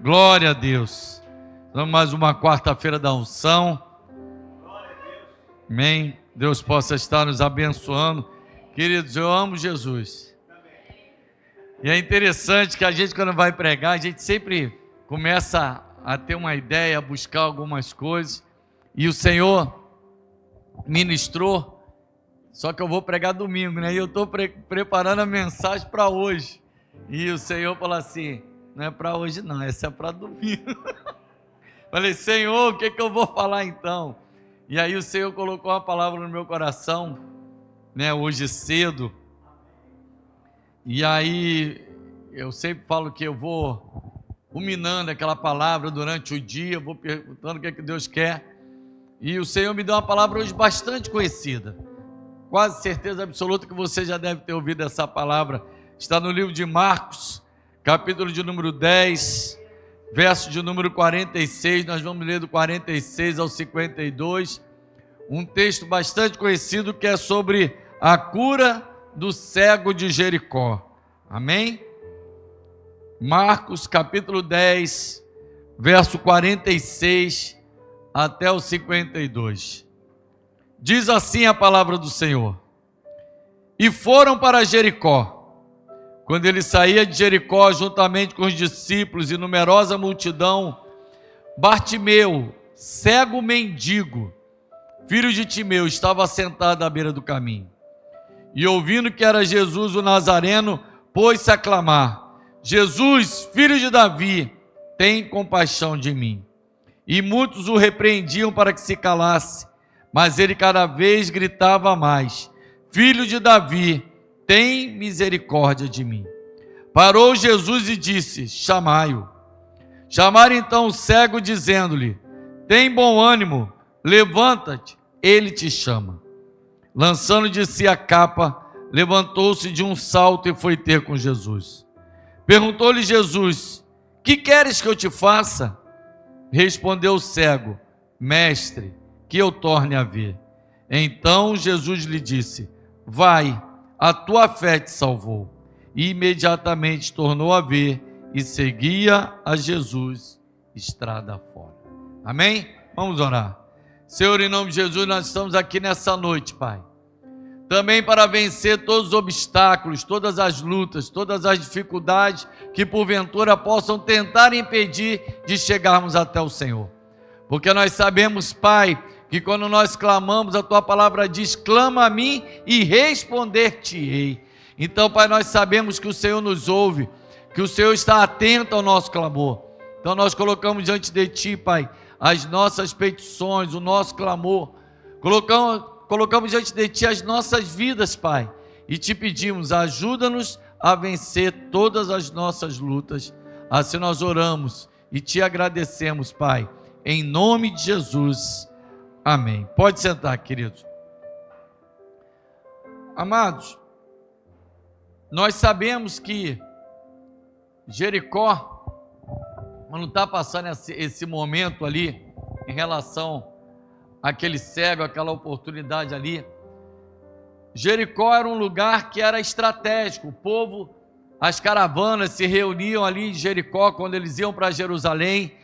Glória a Deus. Então, mais uma quarta-feira da unção. Amém. Deus possa estar nos abençoando. Queridos, eu amo Jesus. E é interessante que a gente, quando vai pregar, a gente sempre começa a ter uma ideia, a buscar algumas coisas. E o Senhor ministrou. Só que eu vou pregar domingo, né? E eu estou preparando a mensagem para hoje. E o Senhor falou assim: não é para hoje não, essa é para domingo. Falei: Senhor, o que eu vou falar então? E aí o Senhor colocou uma palavra no meu coração, né, hoje cedo. E aí eu sempre falo que eu vou ruminando aquela palavra durante o dia, vou perguntando o que Deus quer. E o Senhor me deu uma palavra hoje bastante conhecida. Quase certeza absoluta que você já deve ter ouvido essa palavra. Está no livro de Marcos, capítulo de número 10, verso de número 46, nós vamos ler do 46 ao 52, um texto bastante conhecido que é sobre a cura do cego de Jericó. Amém? Marcos, capítulo 10, verso 46 até o 52. Diz assim a palavra do Senhor: E foram para Jericó. Quando ele saía de Jericó, juntamente com os discípulos e numerosa multidão, Bartimeu, cego mendigo, filho de Timeu, estava sentado à beira do caminho. E ouvindo que era Jesus o Nazareno, pôs-se a clamar: Jesus, filho de Davi, tem compaixão de mim. E muitos o repreendiam para que se calasse, mas ele cada vez gritava mais: Filho de Davi, tem misericórdia de mim. Parou Jesus e disse: chamai-o. Chamaram então o cego, dizendo-lhe: tem bom ânimo, levanta-te, ele te chama. Lançando de si a capa, levantou-se de um salto e foi ter com Jesus. Perguntou-lhe Jesus: que queres que eu te faça? Respondeu o cego: mestre, que eu torne a ver. Então Jesus lhe disse: vai, a tua fé te salvou. E imediatamente tornou a ver e seguia a Jesus estrada fora. Amém? Vamos orar. Senhor, em nome de Jesus, nós estamos aqui nessa noite, Pai, também para vencer todos os obstáculos, todas as lutas, todas as dificuldades que porventura possam tentar impedir de chegarmos até o Senhor. Porque nós sabemos, Pai, que quando nós clamamos, a Tua palavra diz: clama a mim e responder-te-ei. Então, Pai, nós sabemos que o Senhor nos ouve, que o Senhor está atento ao nosso clamor. Então nós colocamos diante de Ti, Pai, as nossas petições, o nosso clamor, colocamos diante de Ti as nossas vidas, Pai, e Te pedimos: ajuda-nos a vencer todas as nossas lutas. Assim nós oramos e Te agradecemos, Pai, em nome de Jesus. Amém. Pode sentar, queridos. Amados, nós sabemos que Jericó, quando está passando esse momento ali, em relação àquele cego, aquela oportunidade ali, Jericó era um lugar que era estratégico. O povo, as caravanas se reuniam ali em Jericó quando eles iam para Jerusalém,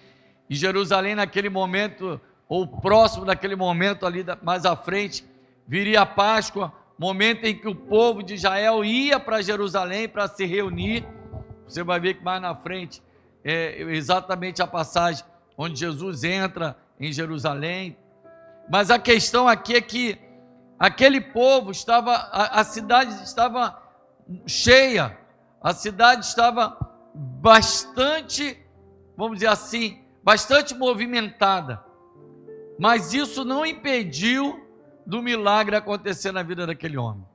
e Jerusalém naquele momento, ou próximo daquele momento ali mais à frente, viria a Páscoa, momento em que o povo de Israel ia para Jerusalém para se reunir. Você vai ver que mais na frente é exatamente a passagem onde Jesus entra em Jerusalém. Mas a questão aqui é que aquele povo estava, a cidade estava cheia, a cidade estava bastante, vamos dizer assim, bastante movimentada. Mas isso não impediu do milagre acontecer na vida daquele homem.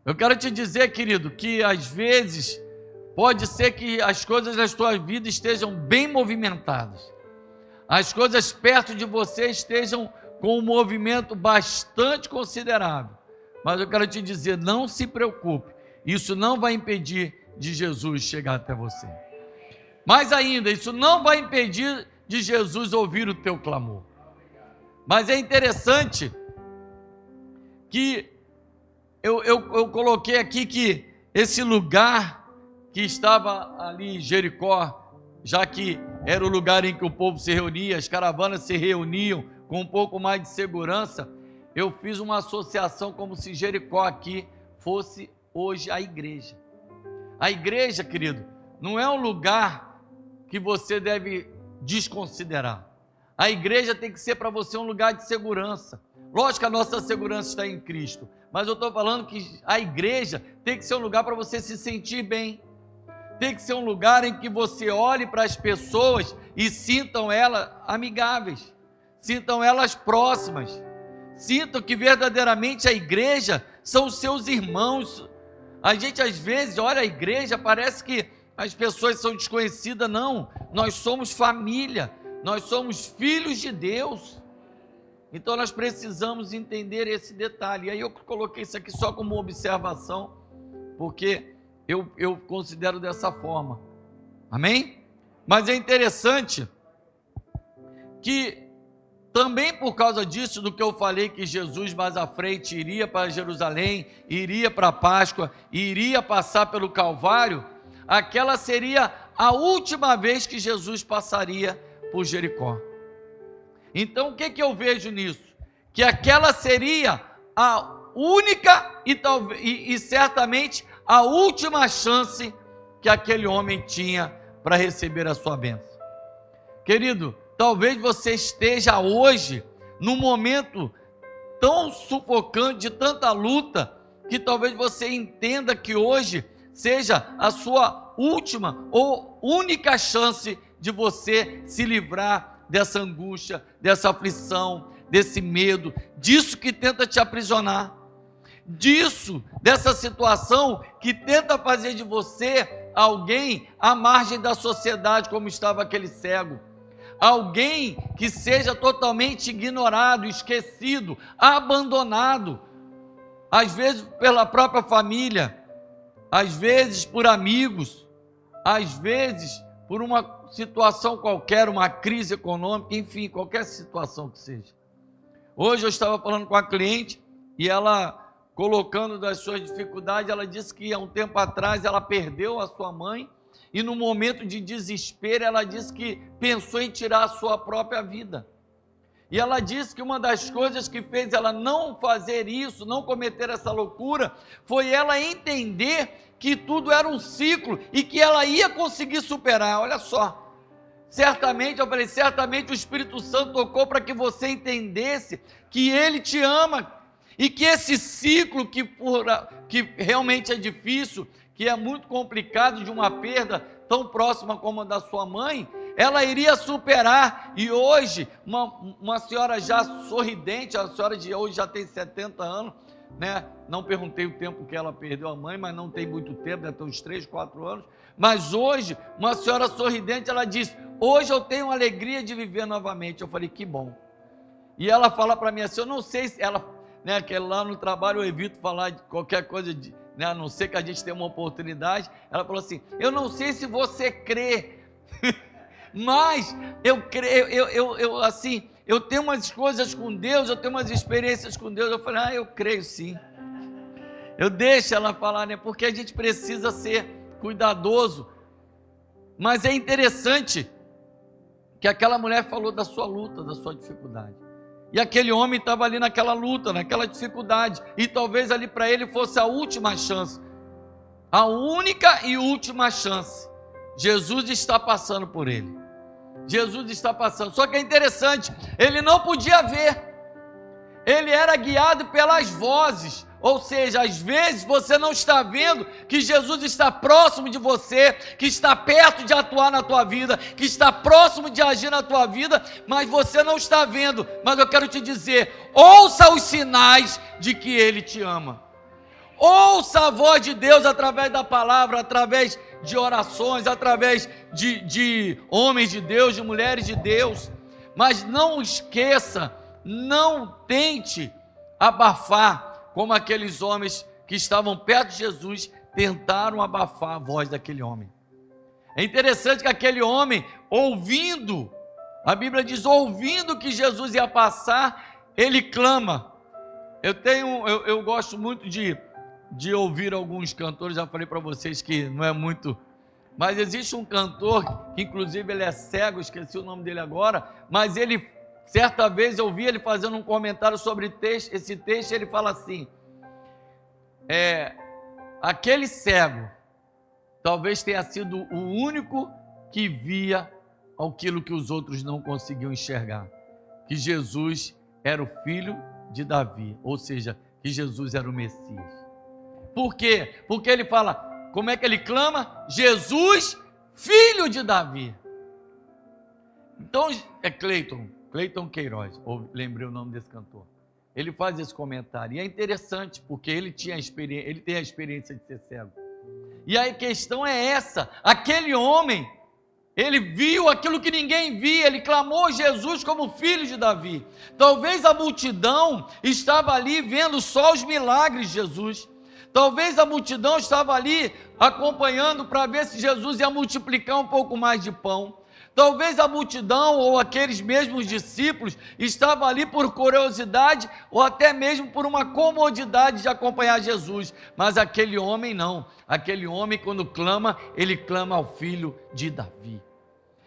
Eu quero te dizer, querido, que às vezes pode ser que as coisas na sua vida estejam bem movimentadas, as coisas perto de você estejam com um movimento bastante considerável, mas eu quero te dizer: não se preocupe, isso não vai impedir de Jesus chegar até você. Mais ainda, isso não vai impedir de Jesus ouvir o teu clamor. Mas é interessante que eu coloquei aqui que esse lugar que estava ali em Jericó, já que era o lugar em que o povo se reunia, as caravanas se reuniam com um pouco mais de segurança. Eu fiz uma associação como se Jericó aqui fosse hoje a igreja. A igreja, querido, não é um lugar que você deve desconsiderar. A igreja tem que ser para você um lugar de segurança. Lógico que a nossa segurança está em Cristo, mas eu estou falando que a igreja tem que ser um lugar para você se sentir bem. Tem que ser um lugar em que você olhe para as pessoas e sintam elas amigáveis, sintam elas próximas, sintam que verdadeiramente a igreja são os seus irmãos. A gente às vezes olha a igreja, parece que as pessoas são desconhecidas. Não, nós somos família, nós somos filhos de Deus. Então nós precisamos entender esse detalhe. E aí eu coloquei isso aqui só como observação, porque eu considero dessa forma. Amém? Mas é interessante que também por causa disso, do que eu falei, que Jesus mais à frente iria para Jerusalém, iria para a Páscoa, iria passar pelo Calvário, aquela seria a última vez que Jesus passaria por Jericó. Então o que eu vejo nisso? Que aquela seria a única e certamente a última chance que aquele homem tinha para receber a sua bênção. Querido, talvez você esteja hoje num momento tão sufocante, de tanta luta, que talvez você entenda que hoje seja a sua última ou única chance de você se livrar dessa angústia, dessa aflição, desse medo, disso que tenta te aprisionar, dessa situação que tenta fazer de você alguém à margem da sociedade, como estava aquele cego. Alguém que seja totalmente ignorado, esquecido, abandonado, às vezes pela própria família, às vezes por amigos, às vezes por uma situação qualquer, uma crise econômica, enfim, qualquer situação que seja. Hoje eu estava falando com a cliente e ela, colocando das suas dificuldades, ela disse que há um tempo atrás ela perdeu a sua mãe e no momento de desespero ela disse que pensou em tirar a sua própria vida. E ela disse que uma das coisas que fez ela não fazer isso, não cometer essa loucura, foi ela entender que tudo era um ciclo e que ela ia conseguir superar. Olha só, certamente o Espírito Santo tocou para que você entendesse que Ele te ama e que esse ciclo que realmente é difícil, que é muito complicado, de uma perda tão próxima como a da sua mãe, ela iria superar. E hoje, uma senhora já sorridente, a senhora de hoje já tem 70 anos, né? Não perguntei o tempo que ela perdeu a mãe, mas não tem muito tempo, deve ter uns 3, 4 anos, mas hoje, uma senhora sorridente, ela diz: hoje eu tenho a alegria de viver novamente. Eu falei: que bom. E ela fala para mim assim, eu não sei se ela, né, que lá no trabalho eu evito falar de qualquer coisa, né, a não ser que a gente tenha uma oportunidade. Ela falou assim: eu não sei se você crê, mas eu creio, eu tenho umas coisas com Deus, eu tenho umas experiências com Deus. Eu falei: eu creio sim. Eu deixo ela falar, né, porque a gente precisa ser cuidadoso. Mas é interessante que aquela mulher falou da sua luta, da sua dificuldade. E aquele homem estava ali naquela luta, naquela dificuldade, e talvez ali para ele fosse a última chance, a única e última chance. Jesus está passando por ele. Jesus está passando. Só que é interessante, ele não podia ver. Ele era guiado pelas vozes. Ou seja, às vezes você não está vendo que Jesus está próximo de você, que está perto de atuar na tua vida, que está próximo de agir na tua vida, mas você não está vendo. Mas eu quero te dizer, ouça os sinais de que Ele te ama. Ouça a voz de Deus através da palavra, através de orações, através de homens de Deus, de mulheres de Deus. Mas não esqueça, não tente abafar, como aqueles homens que estavam perto de Jesus tentaram abafar a voz daquele homem. É interessante que aquele homem, ouvindo, a Bíblia diz, ouvindo que Jesus ia passar, ele clama. Eu gosto muito de ouvir alguns cantores, já falei para vocês que não é muito mas existe um cantor, que inclusive ele é cego, esqueci o nome dele agora, mas ele, certa vez eu vi ele fazendo um comentário sobre esse texto, ele fala assim, aquele cego, talvez tenha sido o único que via aquilo que os outros não conseguiam enxergar, que Jesus era o filho de Davi, ou seja, que Jesus era o Messias. Por quê? Porque ele fala, como é que ele clama? Jesus, filho de Davi. Então, é Cleiton Queiroz, lembrei o nome desse cantor. Ele faz esse comentário, e é interessante, porque ele tem a experiência de ser cego. E a questão é essa, aquele homem, ele viu aquilo que ninguém via, ele clamou Jesus como filho de Davi. Talvez a multidão estava ali vendo só os milagres de Jesus. Talvez a multidão estava ali acompanhando para ver se Jesus ia multiplicar um pouco mais de pão. Talvez a multidão ou aqueles mesmos discípulos estavam ali por curiosidade ou até mesmo por uma comodidade de acompanhar Jesus. Mas aquele homem não. Aquele homem, quando clama, ele clama ao filho de Davi.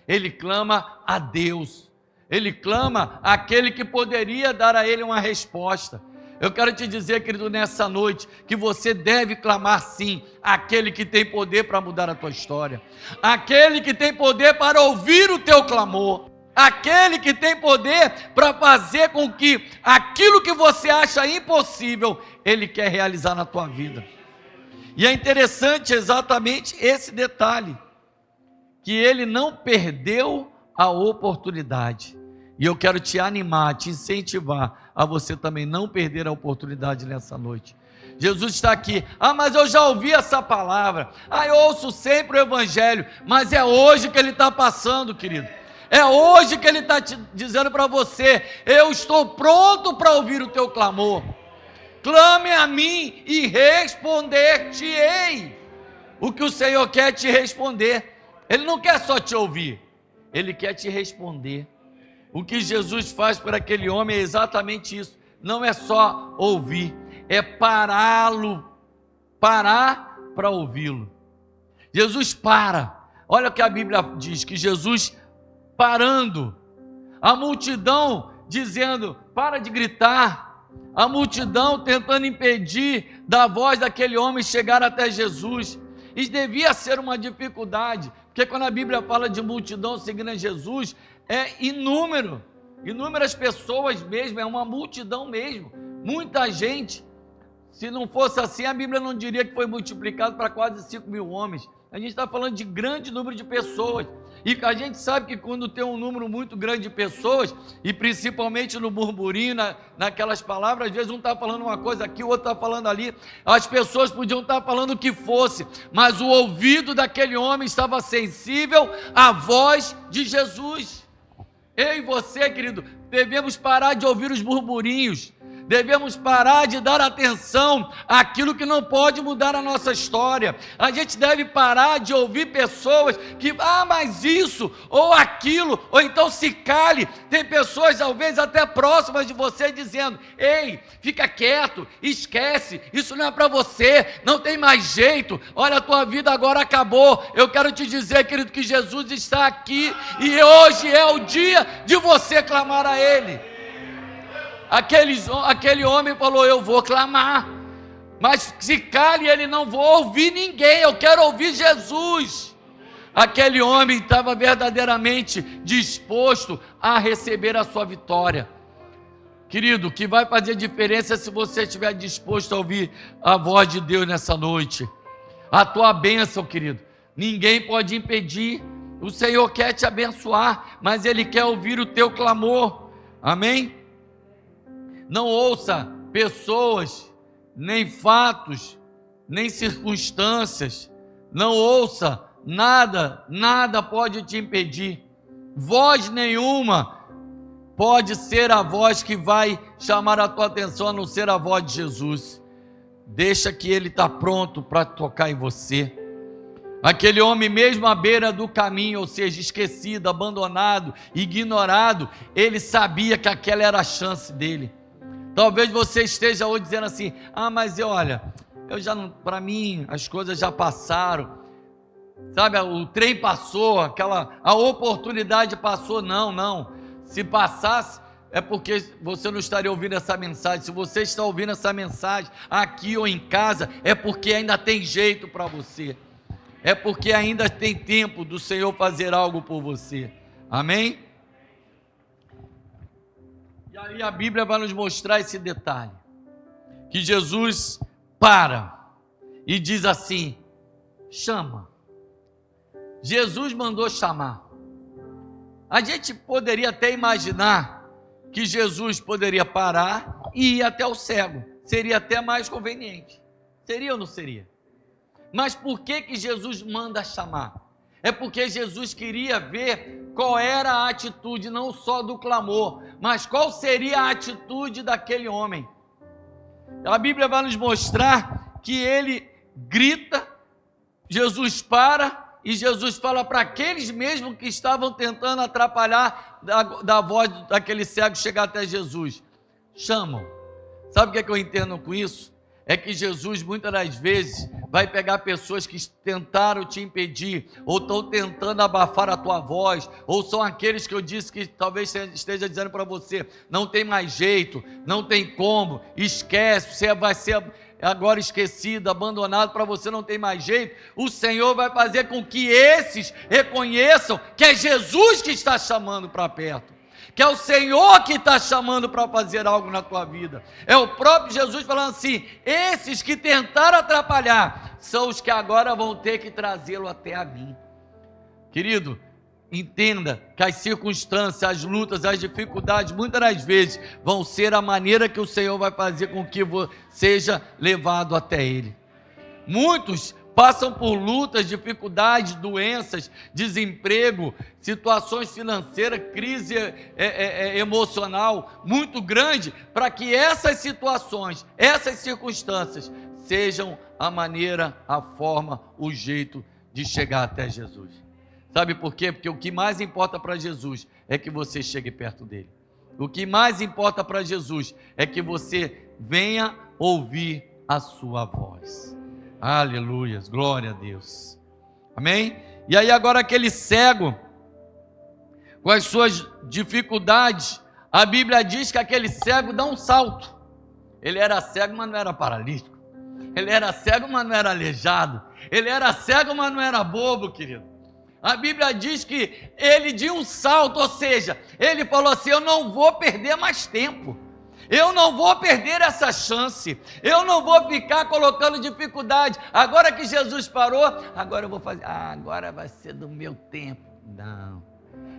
Ele clama a Deus. Ele clama àquele que poderia dar a ele uma resposta. Eu quero te dizer, querido, nessa noite, que você deve clamar sim, àquele que tem poder para mudar a tua história, aquele que tem poder para ouvir o teu clamor, aquele que tem poder para fazer com que aquilo que você acha impossível, ele quer realizar na tua vida. E é interessante exatamente esse detalhe, que ele não perdeu a oportunidade. E eu quero te animar, te incentivar a você também não perder a oportunidade nessa noite. Jesus está aqui. Mas eu já ouvi essa palavra. Eu ouço sempre o evangelho. Mas é hoje que ele está passando, querido. É hoje que ele está te dizendo para você: eu estou pronto para ouvir o teu clamor. Clame a mim e responder-te-ei. O que o Senhor quer te responder. Ele não quer só te ouvir. Ele quer te responder. O que Jesus faz por aquele homem é exatamente isso. Não é só ouvir, é parar para ouvi-lo. Jesus para. Olha o que a Bíblia diz, que Jesus parando, a multidão dizendo, para de gritar, a multidão tentando impedir da voz daquele homem chegar até Jesus. Isso devia ser uma dificuldade, porque quando a Bíblia fala de multidão seguindo a Jesus, é inúmeras pessoas mesmo, é uma multidão mesmo, muita gente. Se não fosse assim, a Bíblia não diria que foi multiplicado para quase 5.000 homens. A gente está falando de grande número de pessoas, e a gente sabe que quando tem um número muito grande de pessoas, e principalmente no burburinho, naquelas palavras, às vezes um está falando uma coisa aqui, o outro está falando ali, as pessoas podiam estar falando o que fosse, mas o ouvido daquele homem estava sensível à voz de Jesus. Eu e você, querido, devemos parar de ouvir os burburinhos, devemos parar de dar atenção àquilo que não pode mudar a nossa história. A gente deve parar de ouvir pessoas que, mas isso, ou aquilo, ou então se cale. Tem pessoas, talvez até próximas de você, dizendo: ei, fica quieto, esquece, isso não é para você, não tem mais jeito, olha, a tua vida agora acabou. Eu quero te dizer, querido, que Jesus está aqui, e hoje é o dia de você clamar a Ele. Aquele homem falou: eu vou clamar, mas se cale, ele não vou ouvir ninguém, eu quero ouvir Jesus. Aquele homem estava verdadeiramente disposto a receber a sua vitória. Querido, o que vai fazer diferença é se você estiver disposto a ouvir a voz de Deus nessa noite. A tua bênção, querido, ninguém pode impedir. O Senhor quer te abençoar, mas Ele quer ouvir o teu clamor. Amém? Não ouça pessoas, nem fatos, nem circunstâncias. Não ouça nada pode te impedir. Voz nenhuma pode ser a voz que vai chamar a tua atenção, a não ser a voz de Jesus. Deixa que Ele está pronto para tocar em você. Aquele homem mesmo à beira do caminho, ou seja, esquecido, abandonado, ignorado, ele sabia que aquela era a chance dele. Talvez você esteja hoje dizendo assim: mas olha, eu já não, para mim as coisas já passaram. sabe, o trem passou, a oportunidade passou. Não. Se passasse, é porque você não estaria ouvindo essa mensagem. Se você está ouvindo essa mensagem aqui ou em casa, é porque ainda tem jeito para você. É porque ainda tem tempo do Senhor fazer algo por você. Amém? E aí a Bíblia vai nos mostrar esse detalhe. Que Jesus para e diz assim: chama. Jesus mandou chamar. A gente poderia até imaginar que Jesus poderia parar e ir até o cego. Seria até mais conveniente. Seria ou não seria? Mas por que Jesus manda chamar? É porque Jesus queria ver qual era a atitude, não só do clamor, mas qual seria a atitude daquele homem. A Bíblia vai nos mostrar que ele grita, Jesus para, e Jesus fala para aqueles mesmos que estavam tentando atrapalhar da voz daquele cego chegar até Jesus: chamam. Sabe o que eu entendo com isso? É que Jesus muitas das vezes vai pegar pessoas que tentaram te impedir, ou estão tentando abafar a tua voz, ou são aqueles que eu disse que talvez esteja dizendo para você: não tem mais jeito, não tem como, esquece, você vai ser agora esquecido, abandonado, para você não tem mais jeito. O Senhor vai fazer com que esses reconheçam que é Jesus que está chamando para perto, que é o Senhor que está chamando para fazer algo na tua vida. É o próprio Jesus falando assim: esses que tentaram atrapalhar são os que agora vão ter que trazê-lo até a mim. Querido, entenda que as circunstâncias, as lutas, as dificuldades, muitas das vezes vão ser a maneira que o Senhor vai fazer com que você seja levado até Ele. Muitos passam por lutas, dificuldades, doenças, desemprego, situações financeiras, crise emocional muito grande, para que essas situações, essas circunstâncias sejam a maneira, a forma, o jeito de chegar até Jesus. Sabe por quê? Porque o que mais importa para Jesus é que você chegue perto dele. O que mais importa para Jesus é que você venha ouvir a sua voz. Aleluias, glória a Deus. Amém? E aí agora aquele cego, com as suas dificuldades, a Bíblia diz que aquele cego dá um salto. Ele era cego, mas não era paralítico. Ele era cego, mas não era aleijado. Ele era cego, mas não era bobo, querido. A Bíblia diz que ele deu um salto, ou seja, ele falou assim: eu não vou perder mais tempo. Eu não vou perder essa chance, eu não vou ficar colocando dificuldade. Agora que Jesus parou, agora eu vou fazer, agora vai ser do meu tempo. Não.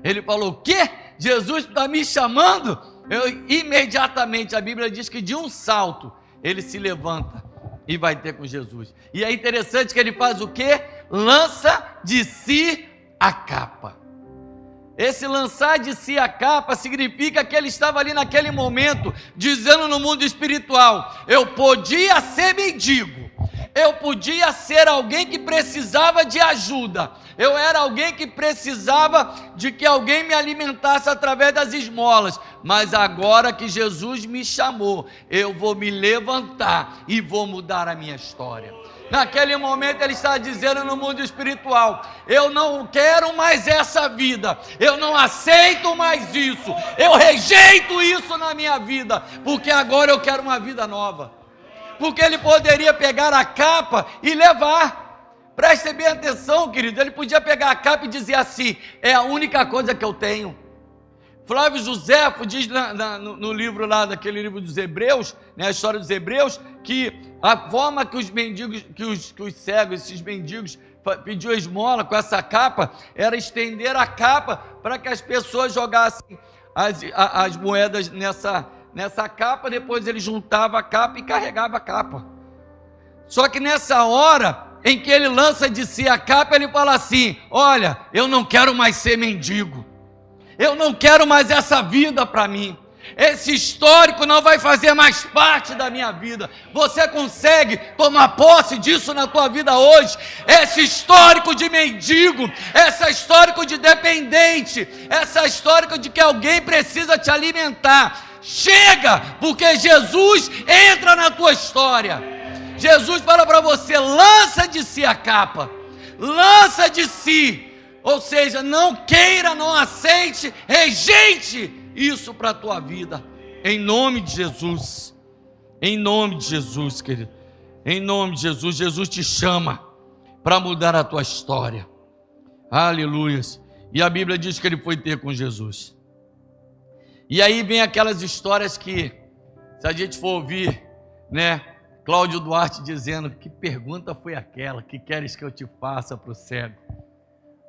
Ele falou: o quê? Jesus está me chamando? Imediatamente a Bíblia diz que de um salto ele se levanta e vai ter com Jesus. E é interessante que ele faz o quê? Lança de si a capa. Esse lançar de si a capa significa que ele estava ali naquele momento dizendo no mundo espiritual: eu podia ser mendigo, eu podia ser alguém que precisava de ajuda, eu era alguém que precisava de que alguém me alimentasse através das esmolas, mas agora que Jesus me chamou, eu vou me levantar e vou mudar a minha história. Naquele momento ele está dizendo no mundo espiritual: eu não quero mais essa vida, eu não aceito mais isso, eu rejeito isso na minha vida, porque agora eu quero uma vida nova. Porque ele poderia pegar a capa e levar. Preste bem atenção, querido, ele podia pegar a capa e dizer assim: é a única coisa que eu tenho. Flávio Josefo diz no livro lá, daquele livro dos Hebreus, né, a história dos Hebreus, que a forma que os mendigos, que os cegos, esses mendigos pediam esmola com essa capa, era estender a capa para que as pessoas jogassem as moedas nessa capa, depois ele juntava a capa e carregava a capa. Só que nessa hora em que ele lança de si a capa, ele fala assim: olha, eu não quero mais ser mendigo, eu não quero mais essa vida para mim, esse histórico não vai fazer mais parte da minha vida. Você consegue tomar posse disso na tua vida hoje? Esse histórico de mendigo, esse histórico de dependente, esse histórico de que alguém precisa te alimentar, chega, porque Jesus entra na tua história. Jesus fala para você: lança de si a capa, lança de si. Ou seja, não queira, não aceite, rejeite isso para a tua vida. Em nome de Jesus. Em nome de Jesus, querido. Em nome de Jesus. Jesus te chama para mudar a tua história. Aleluias. E a Bíblia diz que ele foi ter com Jesus. E aí vem aquelas histórias que, se a gente for ouvir, né, Cláudio Duarte dizendo, que pergunta foi aquela? Que queres que eu te faça para o cego?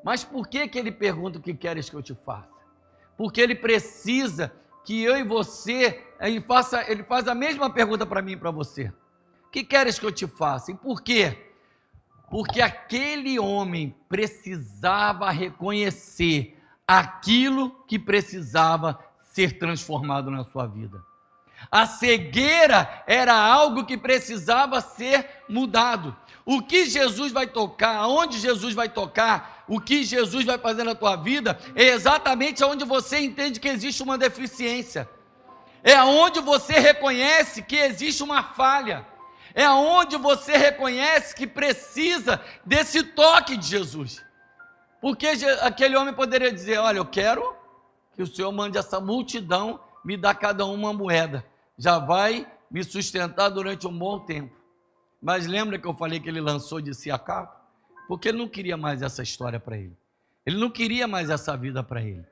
Mas por que ele pergunta o que queres que eu te faça? Porque ele precisa que eu e você, ele faz a mesma pergunta para mim e para você. O que queres que eu te faça? E por quê? Porque aquele homem precisava reconhecer aquilo que precisava ser transformado na sua vida. A cegueira era algo que precisava ser mudado. O que Jesus vai tocar, aonde Jesus vai tocar, o que Jesus vai fazer na tua vida, é exatamente onde você entende que existe uma deficiência. É onde você reconhece que existe uma falha. É onde você reconhece que precisa desse toque de Jesus. Porque aquele homem poderia dizer, olha, eu quero que o Senhor mande essa multidão me dar cada uma moeda. Já vai me sustentar durante um bom tempo. Mas lembra que eu falei que ele lançou de si a capa? Porque ele não queria mais essa história para ele. Ele não queria mais essa vida para ele.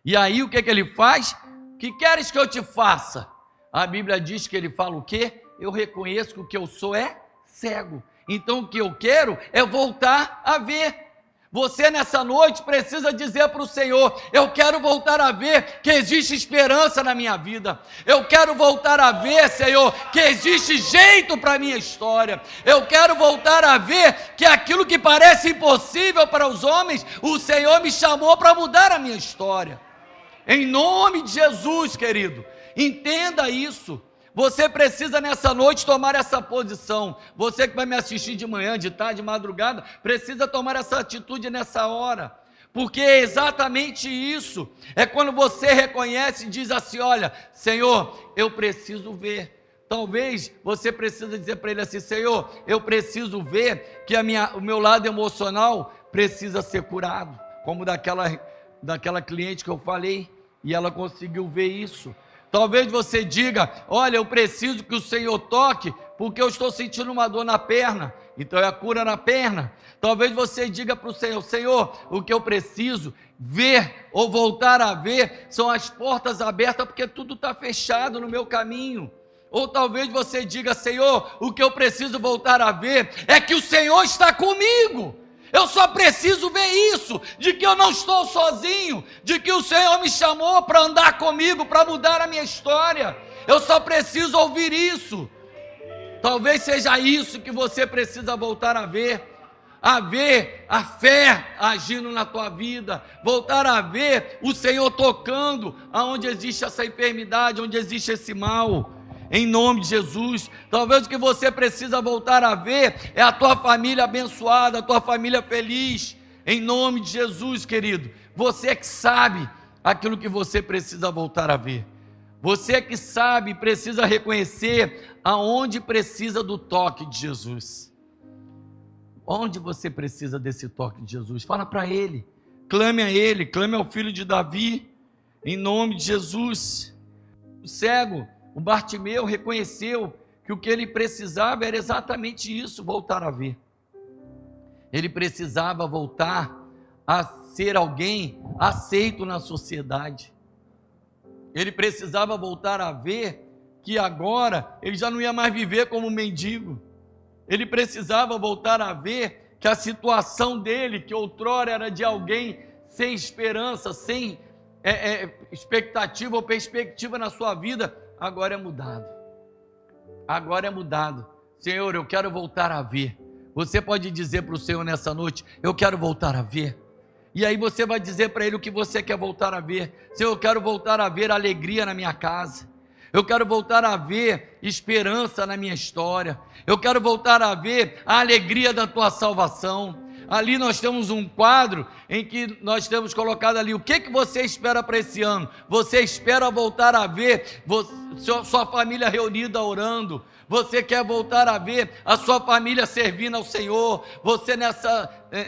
E aí o que ele faz? O que queres que eu te faça? A Bíblia diz que ele fala o quê? Eu reconheço que o que eu sou é cego. Então o que eu quero é voltar a ver. Você nessa noite precisa dizer para o Senhor, eu quero voltar a ver que existe esperança na minha vida. Eu quero voltar a ver, Senhor, que existe jeito para a minha história. Eu quero voltar a ver que aquilo que parece impossível para os homens, o Senhor me chamou para mudar a minha história. Em nome de Jesus, querido, entenda isso. Você precisa nessa noite tomar essa posição. Você que vai me assistir de manhã, de tarde, de madrugada, precisa tomar essa atitude nessa hora. Porque é exatamente isso. É quando você reconhece e diz assim, olha, Senhor, eu preciso ver. Talvez você precisa dizer para ele assim, Senhor, eu preciso ver que o meu lado emocional precisa ser curado. Como daquela cliente que eu falei, e ela conseguiu ver isso. Talvez você diga, olha, eu preciso que o Senhor toque, porque eu estou sentindo uma dor na perna, então é a cura na perna. Talvez você diga para o Senhor, Senhor, o que eu preciso ver ou voltar a ver são as portas abertas, porque tudo está fechado no meu caminho. Ou talvez você diga, Senhor, o que eu preciso voltar a ver é que o Senhor está comigo. Eu só preciso ver isso, de que eu não estou sozinho, de que o Senhor me chamou para andar comigo, para mudar a minha história. Eu só preciso ouvir isso. Talvez seja isso que você precisa voltar a ver a fé agindo na tua vida, voltar a ver o Senhor tocando aonde existe essa enfermidade, onde existe esse mal. Em nome de Jesus, talvez o que você precisa voltar a ver é a tua família abençoada, a tua família feliz. Em nome de Jesus, querido, você é que sabe aquilo que você precisa voltar a ver. Você é que sabe, precisa reconhecer aonde precisa do toque de Jesus. Onde você precisa desse toque de Jesus? Fala para Ele, clame a Ele, clame ao filho de Davi, em nome de Jesus. O cego, o Bartimeu, reconheceu que o que ele precisava era exatamente isso, voltar a ver. Ele precisava voltar a ser alguém aceito na sociedade. Ele precisava voltar a ver que agora ele já não ia mais viver como mendigo. Ele precisava voltar a ver que a situação dele, que outrora era de alguém sem esperança, sem expectativa ou perspectiva na sua vida, agora é mudado. Agora é mudado. Senhor, eu quero voltar a ver. Você pode dizer para o Senhor nessa noite, eu quero voltar a ver. E aí você vai dizer para Ele o que você quer voltar a ver. Senhor, eu quero voltar a ver alegria na minha casa. Eu quero voltar a ver esperança na minha história. Eu quero voltar a ver a alegria da Tua salvação. Ali nós temos um quadro em que nós temos colocado ali, o que você espera para esse ano? Você espera voltar a ver sua família reunida orando? Você quer voltar a ver a sua família servindo ao Senhor? Você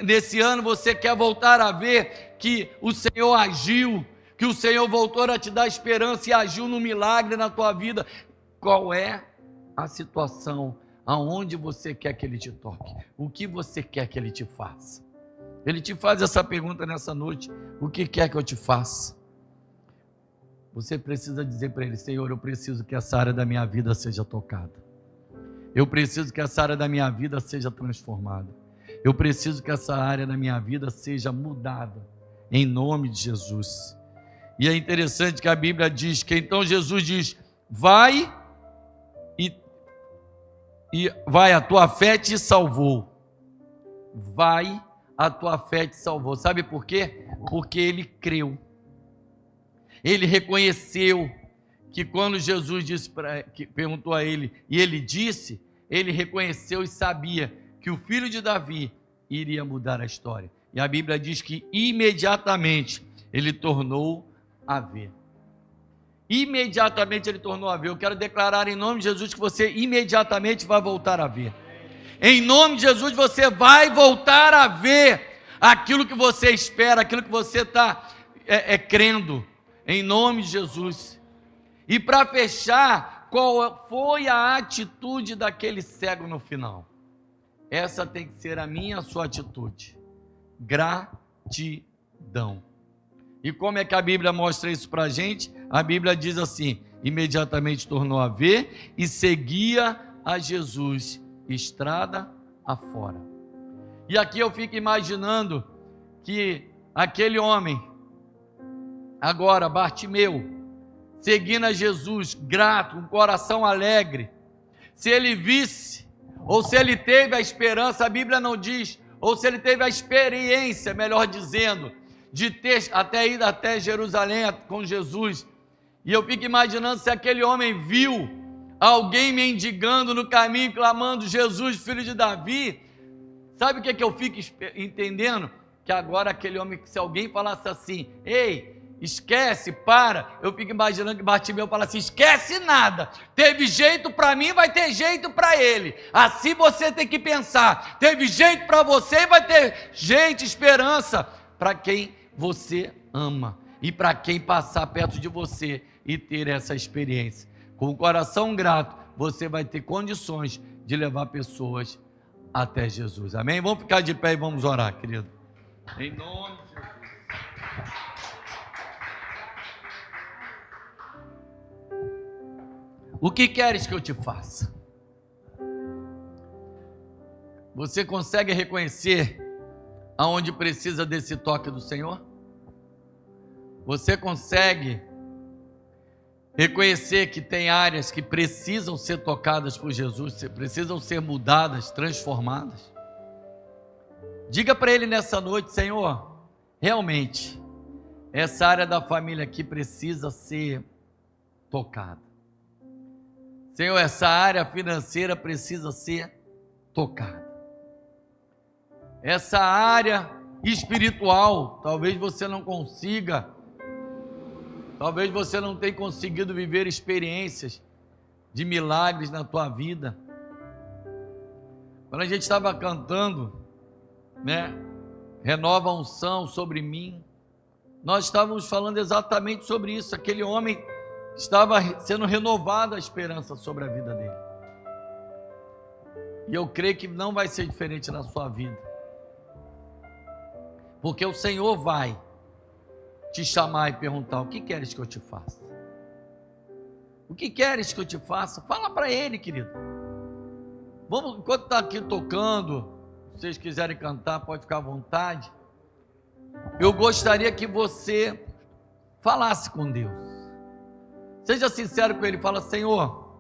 nesse ano você quer voltar a ver que o Senhor agiu, que o Senhor voltou a te dar esperança e agiu no milagre na tua vida? Qual é a situação? Aonde você quer que Ele te toque? O que você quer que Ele te faça? Ele te faz essa pergunta nessa noite: o que quer que eu te faça? Você precisa dizer para Ele: Senhor, eu preciso que essa área da minha vida seja tocada. Eu preciso que essa área da minha vida seja transformada. Eu preciso que essa área da minha vida seja mudada, em nome de Jesus. E é interessante que a Bíblia diz que então Jesus diz: vai e vai, a tua fé te salvou. Vai, a tua fé te salvou. Sabe por quê? Porque ele creu. Ele reconheceu que quando Jesus perguntou a ele, e ele disse, ele reconheceu e sabia que o filho de Davi iria mudar a história. E a Bíblia diz que imediatamente ele tornou a ver. Imediatamente ele tornou a ver. Eu quero declarar em nome de Jesus que você imediatamente vai voltar a ver. Em nome de Jesus você vai voltar a ver aquilo que você espera, aquilo que você está crendo. Em nome de Jesus. E para fechar, qual foi a atitude daquele cego no final? Essa tem que ser a minha, a sua atitude. Gratidão. E como é que a Bíblia mostra isso para a gente? A Bíblia diz assim: imediatamente tornou a ver e seguia a Jesus, estrada afora. E aqui eu fico imaginando que aquele homem, agora Bartimeu, seguindo a Jesus, grato, com coração alegre, se ele visse, ou se ele teve a esperança, a Bíblia não diz, ou se ele teve a experiência, melhor dizendo, de ter até ido até Jerusalém com Jesus. E eu fico imaginando se aquele homem viu alguém mendigando no caminho, clamando: Jesus, filho de Davi. Sabe o que eu fico entendendo? Que agora aquele homem, se alguém falasse assim: ei, esquece, para. Eu fico imaginando que Bartimeu fala assim: esquece nada. Teve jeito para mim, vai ter jeito para ele. Assim você tem que pensar. Teve jeito para você e vai ter jeito, esperança para quem você ama e para quem passar perto de você e ter essa experiência. Com o coração grato, você vai ter condições de levar pessoas até Jesus. Amém? Vamos ficar de pé e vamos orar, querido. Em nome de Jesus. O que queres que eu te faça? Você consegue reconhecer aonde precisa desse toque do Senhor? Você consegue reconhecer que tem áreas que precisam ser tocadas por Jesus, precisam ser mudadas, transformadas? Diga para Ele nessa noite: Senhor, realmente, essa área da família aqui precisa ser tocada. Senhor, essa área financeira precisa ser tocada. Essa área espiritual, talvez você não consiga, talvez você não tenha conseguido viver experiências de milagres na tua vida. Quando a gente estava cantando, renova a unção sobre mim, nós estávamos falando exatamente sobre isso. Aquele homem estava sendo renovada a esperança sobre a vida dele. E eu creio que não vai ser diferente na sua vida. Porque o Senhor vai te chamar e perguntar: o que queres que eu te faça? O que queres que eu te faça? Fala para Ele, querido. Vamos, enquanto está aqui tocando, se vocês quiserem cantar, pode ficar à vontade. Eu gostaria que você falasse com Deus. Seja sincero com Ele, fala: Senhor,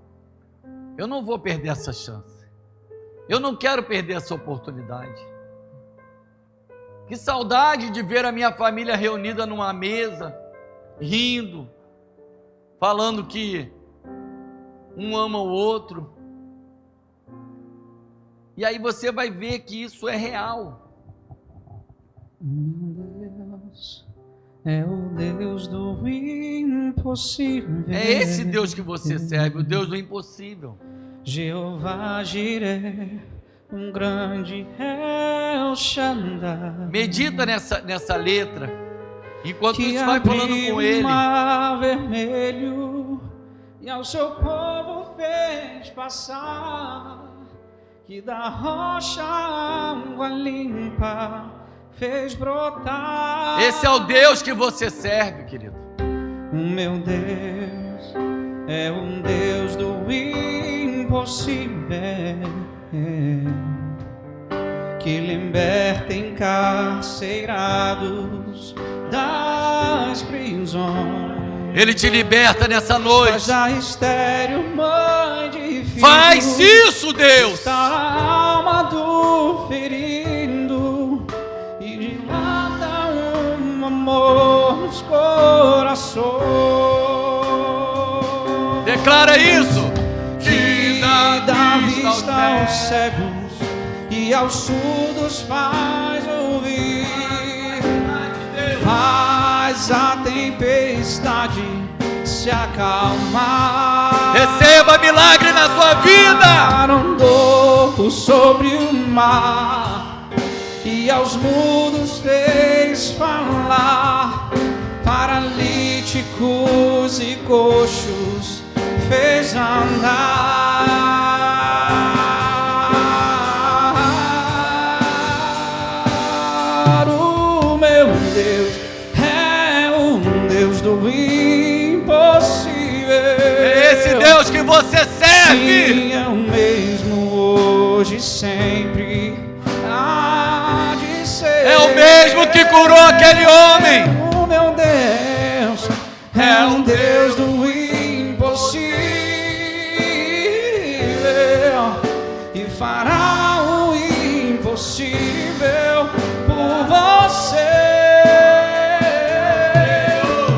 eu não vou perder essa chance. Eu não quero perder essa oportunidade. Que saudade de ver a minha família reunida numa mesa, rindo, falando que um ama o outro. E aí você vai ver que isso é real. Deus é o Deus do impossível. É esse Deus que você serve, o Deus do impossível. Jeová Jireh, um grande El Shaddai. Medita nessa letra, enquanto que isso vai falando com ele. O mar vermelho e ao seu povo fez passar, que da rocha água limpa fez brotar. Esse é o Deus que você serve, querido. O meu Deus é um Deus do impossível, que liberta encarcerados das prisões. Ele te liberta nessa noite. Faz a estéril mãe de filhos. Faz isso, Deus. Está a alma do ferido e dilata um amor nos corações. Declara isso. Que dá vista aos cegos e aos surdos faz ouvir. Faz a tempestade se acalmar. Receba milagre na sua vida. Andou sobre o mar e aos mudos fez falar. Paralíticos e coxos fez andar. O meu Deus é um Deus do impossível. É esse Deus que você serve. Sim, é o mesmo hoje e sempre há de ser. É o mesmo que curou aquele homem. O meu Deus é um Deus do impossível e fará o impossível por você.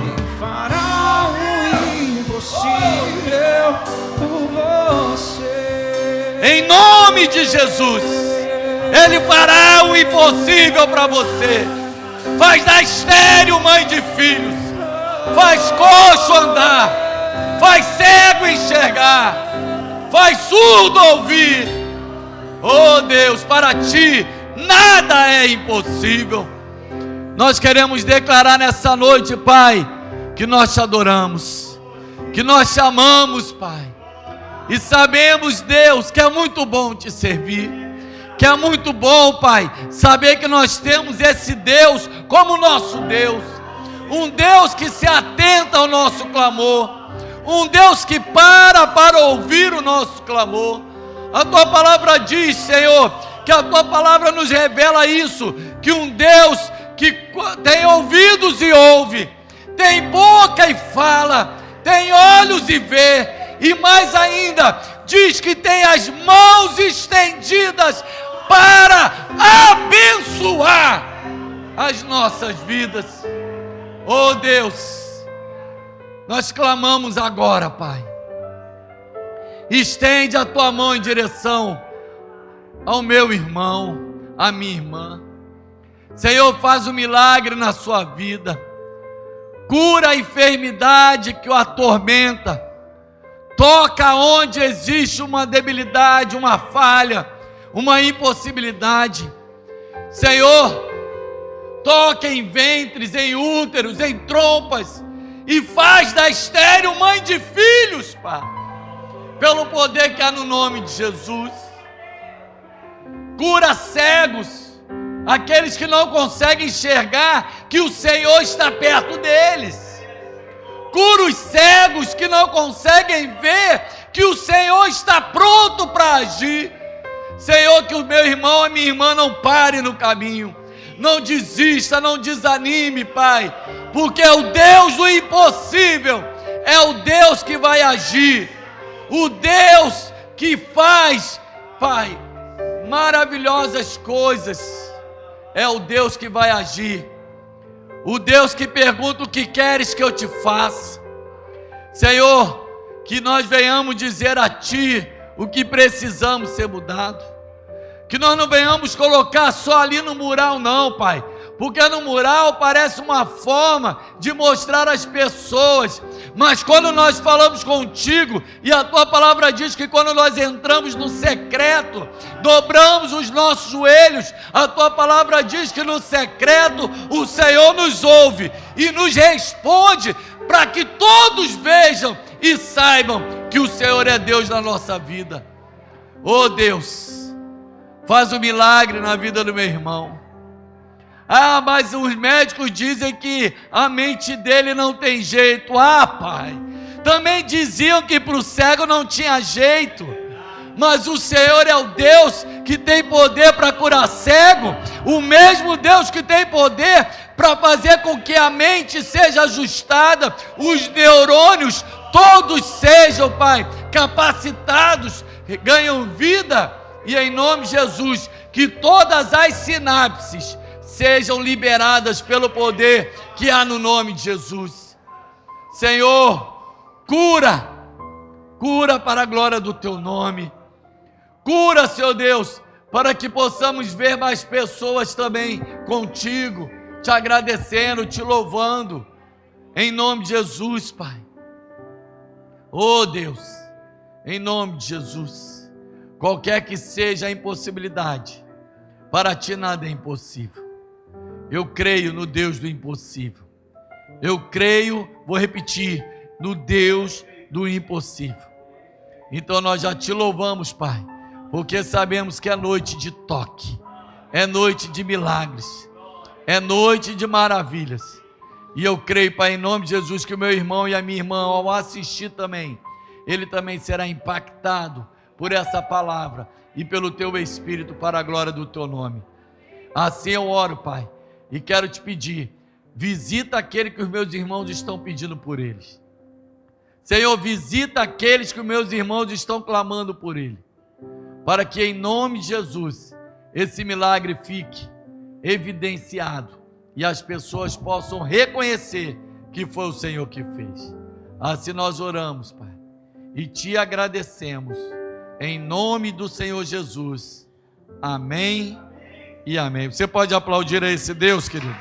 E fará o impossível por você. Em nome de Jesus, Ele fará o impossível para você. Faz da estéril mãe de filhos, faz coxo andar, faz cego enxergar, faz surdo ouvir. Oh Deus, para ti nada é impossível. Nós queremos declarar nessa noite, Pai, que nós te adoramos, que nós te amamos, Pai, e sabemos, Deus, que é muito bom te servir, que é muito bom, Pai, saber que nós temos esse Deus como nosso Deus, um Deus que se atenta ao nosso clamor, um Deus que para ouvir o nosso clamor. A tua palavra diz, Senhor, que a tua palavra nos revela isso, que um Deus que tem ouvidos e ouve, tem boca e fala, tem olhos e vê, e mais ainda, diz que tem as mãos estendidas para abençoar as nossas vidas. Oh Deus, nós clamamos agora, Pai, estende a tua mão em direção ao meu irmão, à minha irmã. Senhor, faz um milagre na sua vida, cura a enfermidade que o atormenta, toca onde existe uma debilidade, uma falha, uma impossibilidade. Senhor, toca em ventres, em úteros, em trompas, e faz da estéril mãe de filhos, Pai, pelo poder que há no nome de Jesus. Cura cegos, aqueles que não conseguem enxergar que o Senhor está perto deles. Cura os cegos que não conseguem ver que o Senhor está pronto para agir. Senhor, que o meu irmão, a minha irmã não pare no caminho, não desista, não desanime, Pai, porque é o Deus do impossível, é o Deus que vai agir, o Deus que faz, Pai, maravilhosas coisas, é o Deus que vai agir, o Deus que pergunta o que queres que eu te faça. Senhor, que nós venhamos dizer a Ti o que precisamos ser mudado, que nós não venhamos colocar só ali no mural não, Pai, porque no mural parece uma forma de mostrar às pessoas, mas quando nós falamos contigo, e a tua palavra diz que quando nós entramos no secreto, dobramos os nossos joelhos, a tua palavra diz que no secreto o Senhor nos ouve e nos responde, para que todos vejam e saibam que o Senhor é Deus na nossa vida. Oh Deus, faz um milagre na vida do meu irmão. Ah, mas os médicos dizem que a mente dele não tem jeito. Ah, Pai, também diziam que para o cego não tinha jeito, mas o Senhor é o Deus que tem poder para curar cego, o mesmo Deus que tem poder para fazer com que a mente seja ajustada, os neurônios todos sejam, Pai, capacitados, ganham vida, e em nome de Jesus, que todas as sinapses sejam liberadas pelo poder que há no nome de Jesus. Senhor, cura para a glória do Teu nome, cura, Senhor Deus, para que possamos ver mais pessoas também contigo, te agradecendo, te louvando, em nome de Jesus, Pai. Oh Deus, em nome de Jesus, qualquer que seja a impossibilidade, para Ti nada é impossível. Eu creio no Deus do impossível. Eu creio, vou repetir, no Deus do impossível. Então nós já Te louvamos, Pai, porque sabemos que é noite de toque, é noite de milagres, é noite de maravilhas. E eu creio, Pai, em nome de Jesus, que o meu irmão e a minha irmã, ao assistir também, ele também será impactado por essa palavra e pelo Teu Espírito para a glória do Teu nome. Assim eu oro, Pai, e quero Te pedir, visita aquele que os meus irmãos estão pedindo por eles. Senhor, visita aqueles que os meus irmãos estão clamando por ele, para que em nome de Jesus, esse milagre fique evidenciado e as pessoas possam reconhecer que foi o Senhor que fez. Assim nós oramos, Pai, e Te agradecemos, em nome do Senhor Jesus. Amém e amém. Você pode aplaudir a esse Deus, querido?